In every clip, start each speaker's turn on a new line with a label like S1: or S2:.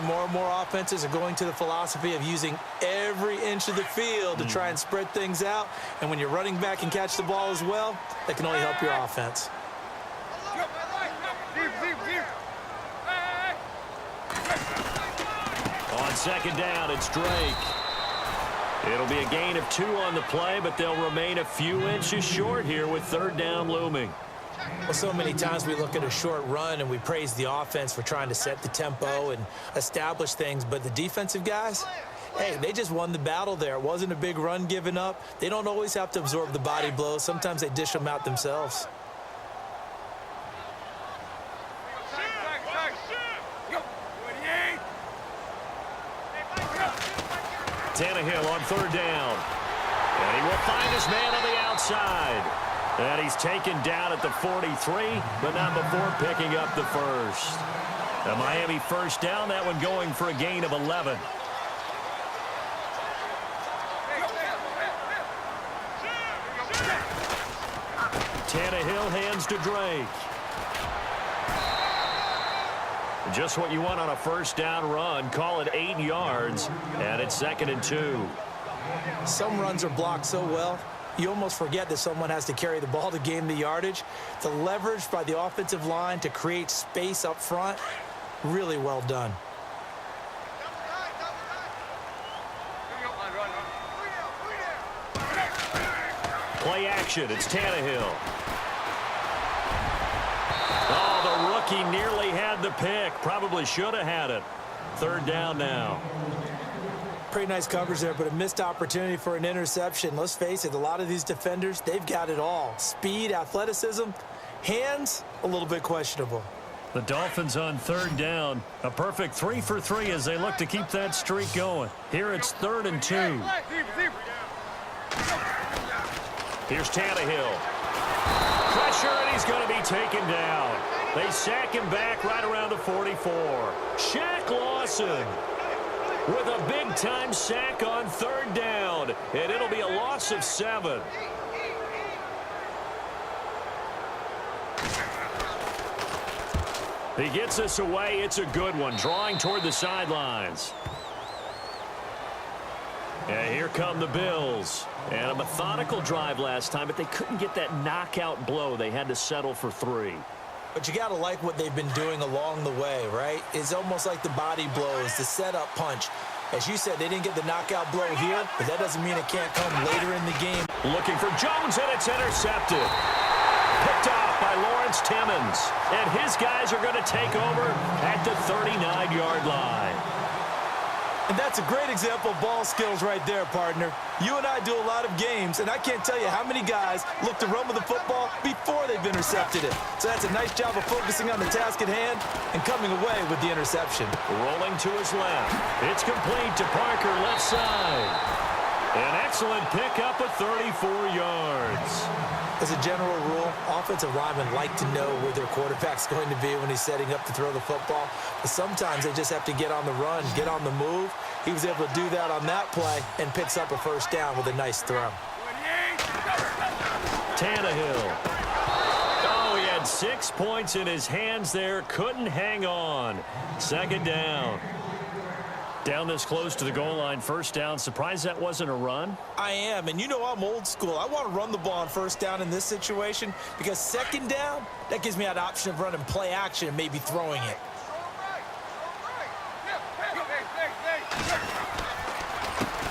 S1: More and more offenses are going to the philosophy of using every inch of the field to try and spread things out. And when you're running back and catch the ball as well, that can only help your offense.
S2: On second down, it's Drake. It'll be a gain of 2 on the play, but they'll remain a few inches short here with third down looming.
S1: Well, so many times we look at a short run and we praise the offense for trying to set the tempo and establish things, but the defensive guys, hey, they just won the battle there. It wasn't a big run given up. They don't always have to absorb the body blows. Sometimes they dish them out themselves.
S2: Tannehill on third down. And he will find his man on the outside. And he's taken down at the 43, but not before picking up the first. A Miami first down, that one going for a gain of 11. Tannehill hands to Drake. Just what you want on a first down run. Call it 8 yards, and it's 2nd and 2.
S1: Some runs are blocked so well, you almost forget that someone has to carry the ball to gain the yardage. The leverage by the offensive line to create space up front, really well done.
S2: Play action, it's Tannehill. Oh, the rookie nearly had the pick. Probably should have had it. Third down now.
S1: Pretty nice coverage there, but a missed opportunity for an interception. Let's face it, a lot of these defenders, they've got it all. Speed, athleticism, hands, a little bit questionable.
S2: The Dolphins on third down. A perfect 3 for 3 as they look to keep that streak going. Here it's 3rd and 2. Here's Tannehill. Pressure, and he's going to be taken down. They sack him back right around the 44. Shaq Lawson with a big-time sack on third down, and it'll be a loss of 7. He gets us away. It's a good one, drawing toward the sidelines. And here come the Bills. And a methodical drive last time, but they couldn't get that knockout blow. They had to settle for 3.
S1: But you got to like what they've been doing along the way, right? It's almost like the body blows, the setup punch. As you said, they didn't get the knockout blow here, but that doesn't mean it can't come later in the game.
S2: Looking for Jones, and it's intercepted. Picked off by Lawrence Timmons. And his guys are going to take over at the 39-yard line.
S1: And that's a great example of ball skills right there, partner. You and I do a lot of games, and I can't tell you how many guys look to run with the football before they've intercepted it. So that's a nice job of focusing on the task at hand and coming away with the interception.
S2: Rolling to his left. It's complete to Parker, left side. An excellent pickup of 34 yards.
S1: As a general rule, offensive linemen like to know where their quarterback's going to be when he's setting up to throw the football. But sometimes they just have to get on the run, get on the move. He was able to do that on that play and picks up a first down with a nice throw.
S2: Tannehill. Oh, he had 6 points in his hands there. Couldn't hang on. Second down. Down this close to the goal line, first down. Surprised that wasn't a run?
S1: I am, and you know I'm old school. I want to run the ball on first down in this situation because second down, that gives me that option of running play action and maybe throwing it.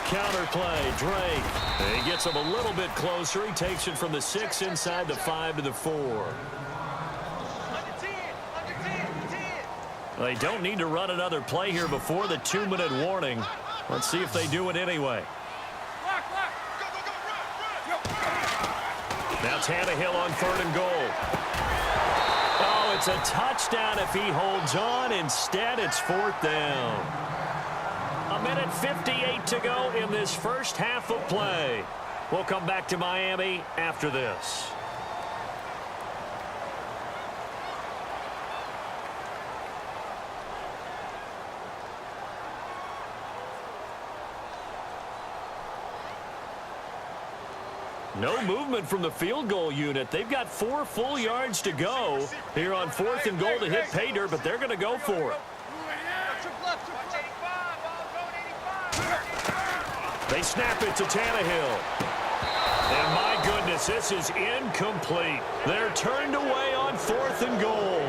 S2: Counter play, Drake. He gets him a little bit closer. He takes it from the 6 inside the 5 to the 4. They don't need to run another play here before the 2-minute warning. Let's see if they do it anyway. Now Tannehill on 3rd and goal. Oh, it's a touchdown if he holds on. Instead, it's 4th down. 1:58 to go in this first half of play. We'll come back to Miami after this. No movement from the field goal unit. They've got 4 full yards to go here on 4th and goal to hit pay dirt, but they're going to go for it. They snap it to Tannehill. And my goodness, this is incomplete. They're turned away on 4th and goal.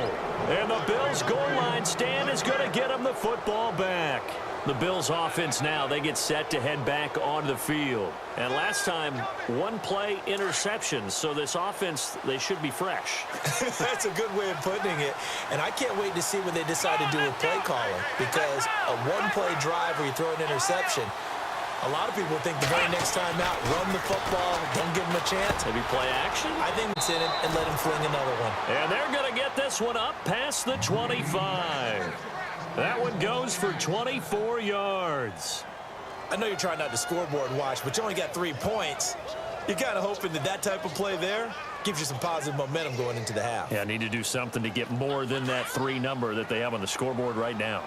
S2: And the Bills' goal line stand is going to get them the football back. The Bills' offense now, they get set to head back onto the field. And last time, one play interception. So this offense, they should be fresh.
S1: That's a good way of putting it. And I can't wait to see what they decide to do with play calling. Because a one-play drive where you throw an interception, a lot of people think the very next time out, run the football, don't give them a chance.
S2: Maybe play action?
S1: I think it's in it and let him fling another one.
S2: And they're going to get this one up past the 25. That one goes for 24 yards.
S1: I know you're trying not to scoreboard watch, but you only got 3 points. You're kind of hoping that that type of play there gives you some positive momentum going into the half.
S2: Yeah, need to do something to get more than that 3 number that they have on the scoreboard right now.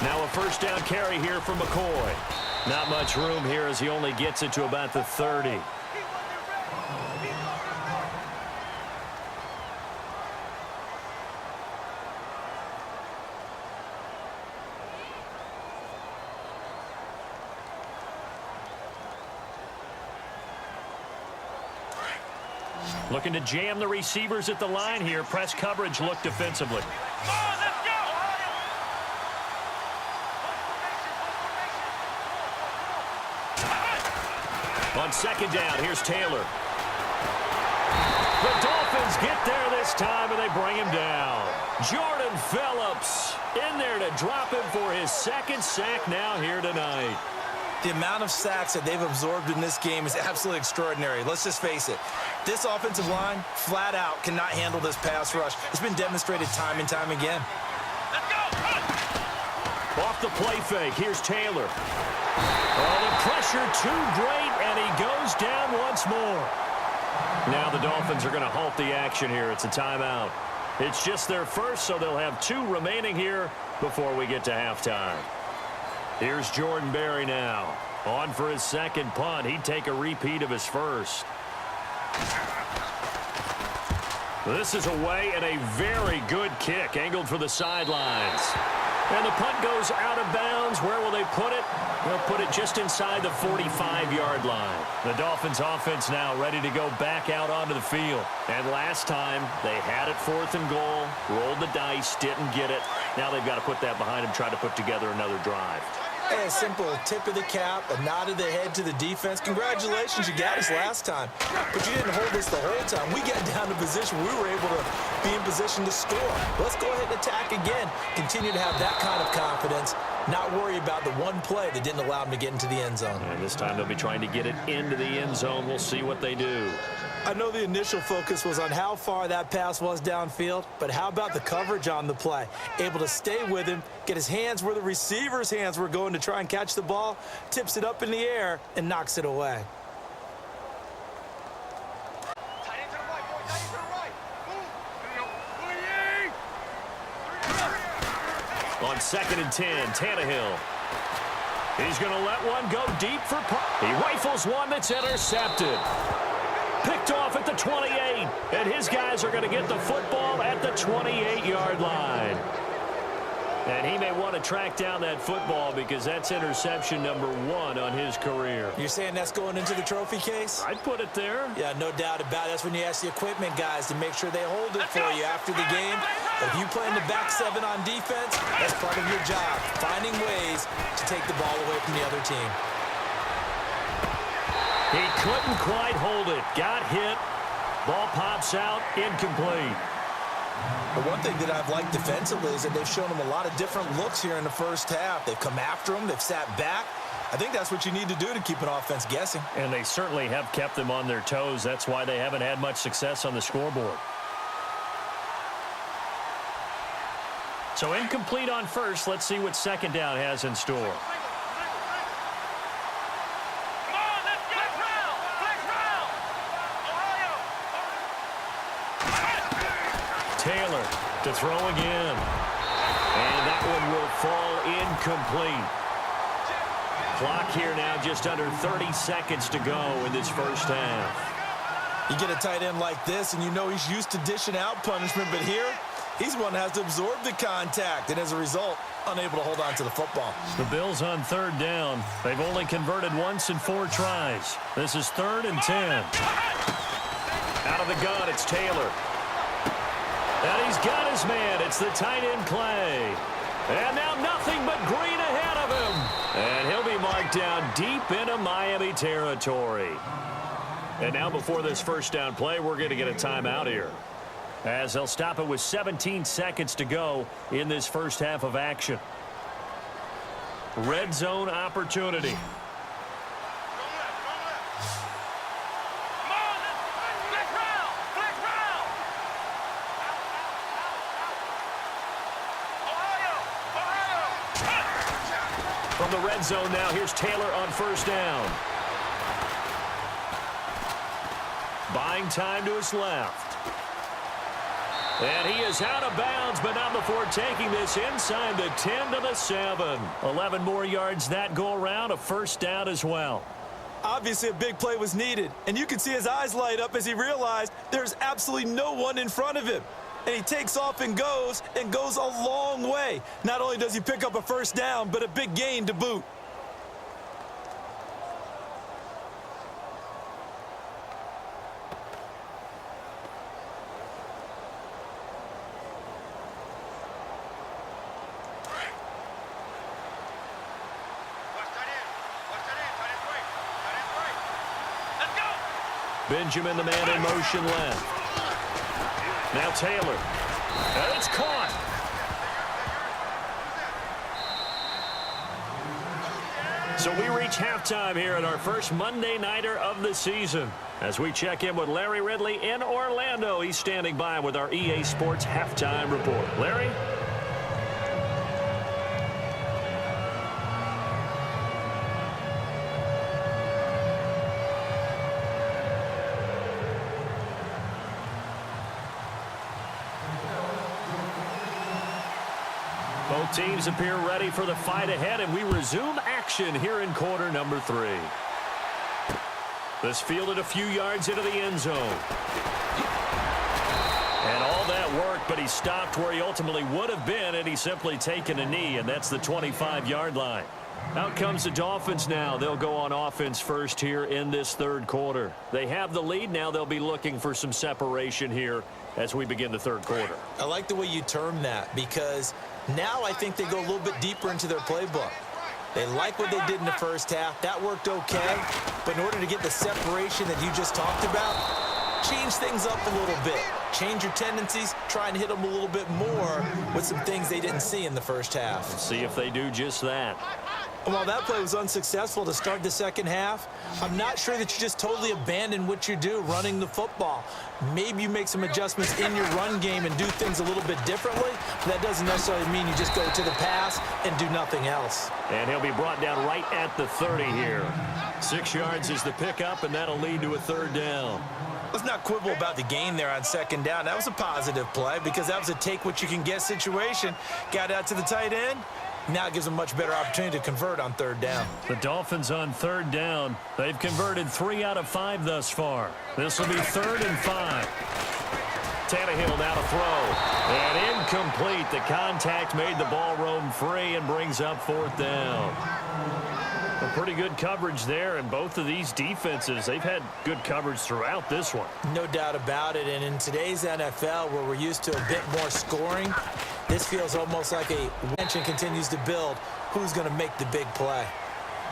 S2: Now a first down carry here from McCoy. Not much room here as he only gets it to about the 30. Looking to jam the receivers at the line here. Press coverage look defensively. On second down, here's Taylor. The Dolphins get there this time, and they bring him down. Jordan Phillips in there to drop him for his 2nd sack now here tonight.
S1: The amount of sacks that they've absorbed in this game is absolutely extraordinary. Let's just face it. This offensive line, flat out, cannot handle this pass rush. It's been demonstrated time and time again.
S2: Off the play fake, here's Taylor. Oh, the pressure too great, and he goes down once more. Now the Dolphins are going to halt the action here. It's a timeout. It's just their first, so they'll have 2 remaining here before we get to halftime. Here's Jordan Berry now. On for his 2nd punt. He'd take a repeat of his first. This is away and a very good kick, angled for the sidelines. And the punt goes out of bounds. Where will they put it? They'll put it just inside the 45-yard line. The Dolphins offense now ready to go back out onto the field. And last time, they had it 4th and goal, rolled the dice, didn't get it. Now they've got to put that behind them, try to put together another drive.
S1: Hey, a simple tip of the cap, a nod of the head to the defense. Congratulations, you got us last time. But you didn't hold us the whole time. We got down to position. We were able to be in position to score. Let's go ahead and attack again. Continue to have that kind of confidence. Not worry about the one play that didn't allow them to get into the end zone.
S2: And this time they'll be trying to get it into the end zone. We'll see what they do.
S1: I know the initial focus was on how far that pass was downfield, but how about the coverage on the play? Able to stay with him, get his hands where the receiver's hands were going to try and catch the ball, tips it up in the air, and knocks it away.
S2: On 2nd and 10, Tannehill. He's going to let one go deep for punt. He rifles one that's intercepted. Picked off at the 28, and his guys are going to get the football at the 28-yard line. And he may want to track down that football because that's interception number 1 on his career.
S1: You're saying that's going into the trophy case?
S2: I'd put it there.
S1: Yeah, no doubt about it. That's when you ask the equipment guys to make sure they hold it for you after the game. But if you play in the back 7 on defense, that's part of your job, finding ways to take the ball away from the other team.
S2: He couldn't quite hold it. Got hit. Ball pops out. Incomplete.
S1: But one thing that I've liked defensively is that they've shown them a lot of different looks here in the first half. They've come after them. They've sat back. I think that's what you need to do to keep an offense guessing.
S2: And they certainly have kept them on their toes. That's why they haven't had much success on the scoreboard. So incomplete on first. Let's see what 2nd down has in store. Taylor to throw again. And that one will fall incomplete. Clock here now just under 30 seconds to go in this first half.
S1: You get a tight end like this, and you know he's used to dishing out punishment, but here He's one that has to absorb the contact, and as a result, unable to hold on to the football.
S2: The Bills on third down. They've only converted once in 4 tries. This is 3rd and 10. Out of the gun, it's Taylor. And he's got his man. It's the tight end, Clay. And now nothing but green ahead of him. And he'll be marked down deep into Miami territory. And now before this first down play, we're going to get a timeout here, as they'll stop it with 17 seconds to go in this first half of action. Red zone opportunity. From the red zone now, here's Taylor on first down. Buying time to his left. And he is out of bounds, but not before taking this inside the 10 to the 7. 11 more yards that go around, a first down as well.
S1: Obviously, a big play was needed, and you can see his eyes light up as he realized there's absolutely no one in front of him. And he takes off and goes a long way. Not only does he pick up a first down, but a big gain to boot.
S2: Benjamin, the man in motion left. Now Taylor. And it's caught. So we reach halftime here at our first Monday Nighter of the season. As we check in with Larry Ridley in Orlando. He's standing by with our EA Sports Halftime Report. Larry? Both teams appear ready for the fight ahead, and we resume action here in quarter number 3. This fielded a few yards into the end zone. And all that work, but he stopped where he ultimately would have been, and he's simply taken a knee, and that's the 25-yard line. Out comes the Dolphins now. They'll go on offense first here in this third quarter. They have the lead. Now they'll be looking for some separation here as we begin the third quarter.
S1: I like the way you term that, because now I think they go a little bit deeper into their playbook. They like what they did in the first half. That worked okay. But in order to get the separation that you just talked about, change things up a little bit. Change your tendencies. Try and hit them a little bit more with some things they didn't see in the first half.
S2: Let's see if they do just that.
S1: And while that play was unsuccessful to start the second half, I'm not sure that you just totally abandon what you do running the football. Maybe you make some adjustments in your run game and do things a little bit differently. But that doesn't necessarily mean you just go to the pass and do nothing else.
S2: And he'll be brought down right at the 30 here. 6 yards is the pickup, and that'll lead to a third down.
S1: Let's not quibble about the gain there on second down. That was a positive play because that was a take-what-you-can-get situation. Got out to the tight end. Now it gives them a much better opportunity to convert on third down.
S2: The Dolphins on third down. They've converted 3 out of 5 thus far. This will be 3rd and 5. Tannehill now to throw. And incomplete. The contact made the ball roam free and brings up 4th down. A pretty good coverage there, and both of these defenses, they've had good coverage throughout this one.
S1: No doubt about it, and in today's NFL, where we're used to a bit more scoring, this feels almost like a tension continues to build. Who's going to make the big play?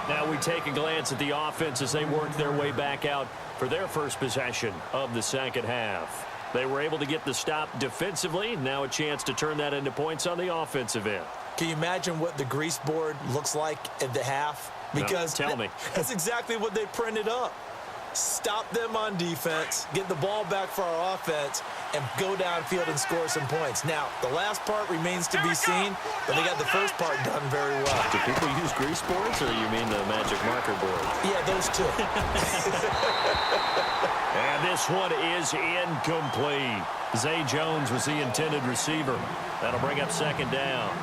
S2: Now we take a glance at the offense as they work their way back out for their first possession of the second half. They were able to get the stop defensively. Now a chance to turn that into points on the offensive end.
S1: Can you imagine what the grease board looks like at the half? Because
S2: no, tell me.
S1: That's exactly what they printed up. Stop them on defense, get the ball back for our offense, and go downfield and score some points. Now, the last part remains to be seen, but they got the first part done very well.
S2: Do people use grease boards, or you mean the magic marker board?
S1: Yeah, those two.
S2: And this one is incomplete. Zay Jones was the intended receiver. That'll bring up second down.